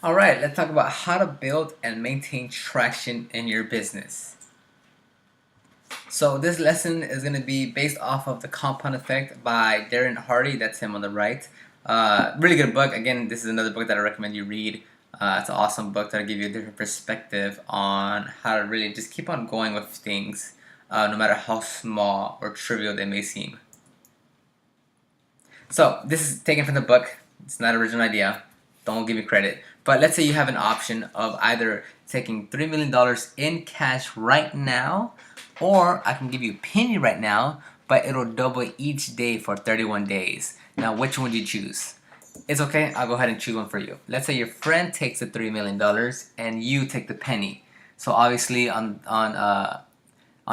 All right, let's talk about how to build and maintain traction in your business. So this lesson is going to be based off of The Compound Effect by Darren Hardy. That's him on the right. Really good book. Again, this is another book that I recommend you read. It's an awesome book that'll give you a different perspective on how to really just keep on going with things, no matter how small or trivial they may seem. So this is taken from the book. It's not an original idea. Don't give me credit. But let's say you have an option of either taking $3 million in cash right now, or I can give you a penny right now, but it'll double each day for 31 days. Now, which one do you choose? It's okay. I'll go ahead and choose one for you. Let's say your friend takes the $3 million and you take the penny. So obviously on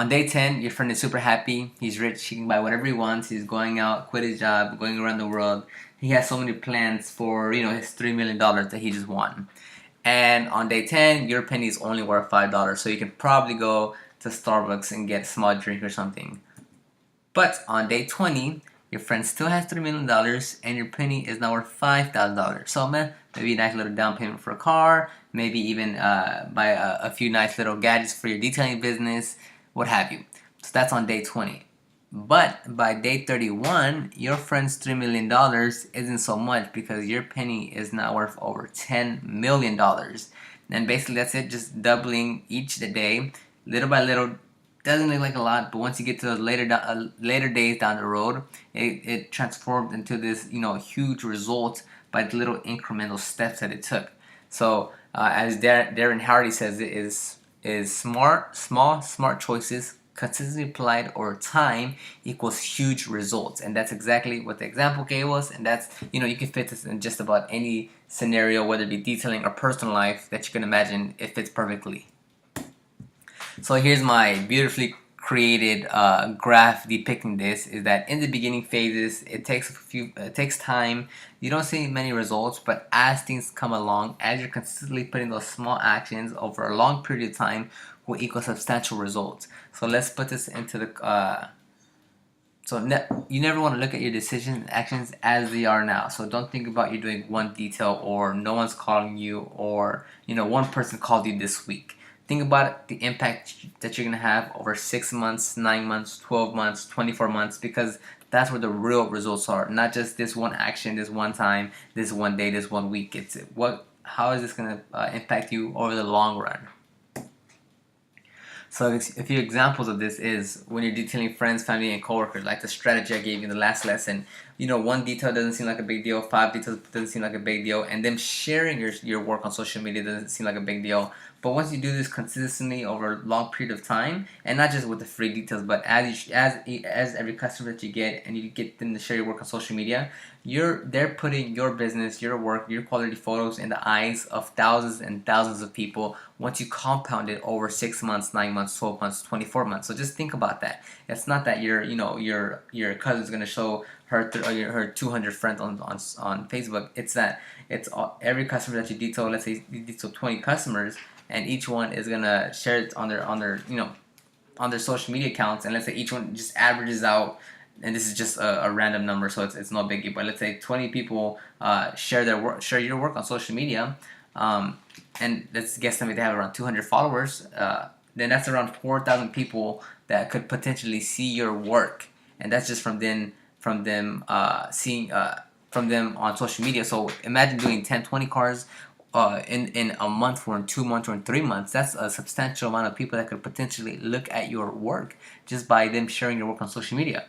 day 10, your friend is super happy. He's rich. He can buy whatever he wants. He's going out, quit his job, going around the world. He has so many plans for, his $3 million that he just won. And on day 10, your penny is only worth $5. So you can probably go to Starbucks and get a small drink or something. But on day 20, your friend still has $3 million and your penny is now worth $5,000. So, man, maybe a nice little down payment for a car, maybe even buy a few nice little gadgets for your detailing business, what have you. So that's on day 20. But by day 31, your friend's $3 million isn't so much because your penny is now worth over $10 million. And basically that's it, just doubling each day, little by little. Doesn't look like a lot, but once you get to the later days down the road, it transformed into this huge result by the little incremental steps that it took. So as Darren Hardy says, it is smart choices consistently applied over time equals huge results, and that's exactly what the example gave us. And that's you can fit this in just about any scenario, whether it be detailing or personal life that you can imagine. It fits perfectly. So here's my beautifully created graph depicting this. Is that in the beginning phases, it takes time. You don't see many results, but as things come along, as you're consistently putting those small actions over a long period of time, will equal substantial results. So let's put this into the. You never want to look at your decisions and actions as they are now. So don't think about you doing one detail, or no one's calling you, or one person called you this week. Think about the impact that you're going to have over 6 months, 9 months, 12 months, 24 months, because that's where the real results are. Not just this one action, this one time, this one day, this one week. How is this going to impact you over the long run? So a few examples of this is when you're detailing friends, family, and coworkers, like the strategy I gave you in the last lesson. One detail doesn't seem like a big deal, 5 details doesn't seem like a big deal, and them sharing your work on social media doesn't seem like a big deal. But once you do this consistently over a long period of time, and not just with the free details, but as every customer that you get, and you get them to share your work on social media, they're putting your business, your work, your quality photos in the eyes of thousands and thousands of people once you compound it over 6 months, 9 months, 12 months, 24 months. So just think about that. It's not that your cousin's gonna show her 200 friends on Facebook. It's that every customer that you detail. Let's say you detail 20 customers, and each one is gonna share it on their social media accounts. And let's say each one just averages out, and this is just a random number, so it's no biggie. But let's say 20 people share your work on social media, and let's guess they have around 200 followers. Then that's around 4,000 people that could potentially see your work, and that's just from them seeing from them on social media. So imagine doing 10, 20 cars in a month, or in 2 months, or in 3 months. That's a substantial amount of people that could potentially look at your work just by them sharing your work on social media.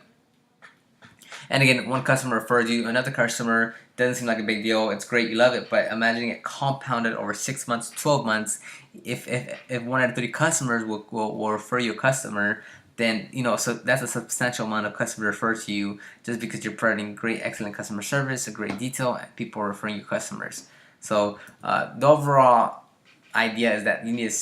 And again, one customer refers you, another customer doesn't seem like a big deal. It's great, you love it, but imagining it compounded over 6 months, 12 months. If 1 out of 3 customers will refer you a customer, then so that's a substantial amount of customers refer to you just because you're providing great, excellent customer service, a great detail, and people are referring you customers. So the overall idea is that you need to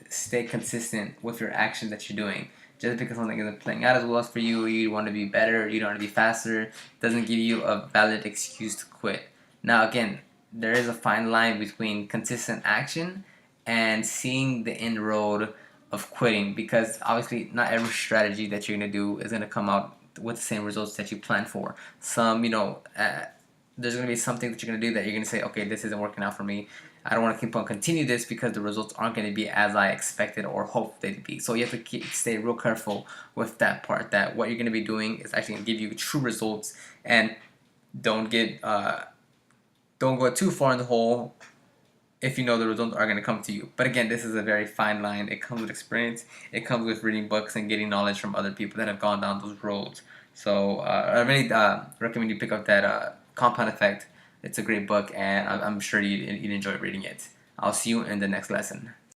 stay consistent with your action that you're doing. Just because something isn't playing out as well as for you, you want to be better, you want to be faster, doesn't give you a valid excuse to quit. Now again, there is a fine line between consistent action and seeing the end road of quitting, because obviously not every strategy that you're going to do is going to come out with the same results that you plan for. Some, there's going to be something that you're going to do that you're going to say, okay, this isn't working out for me. I don't want to keep on continue this because the results aren't going to be as I expected or hoped they'd be. So you have to stay real careful with that part, that what you're going to be doing is actually going to give you true results, and don't go too far in the hole if you know the results are going to come to you. But again, this is a very fine line. It comes with experience. It comes with reading books and getting knowledge from other people that have gone down those roads. So I really recommend you pick up that Compound Effect. It's a great book, and I'm sure you'd enjoy reading it. I'll see you in the next lesson.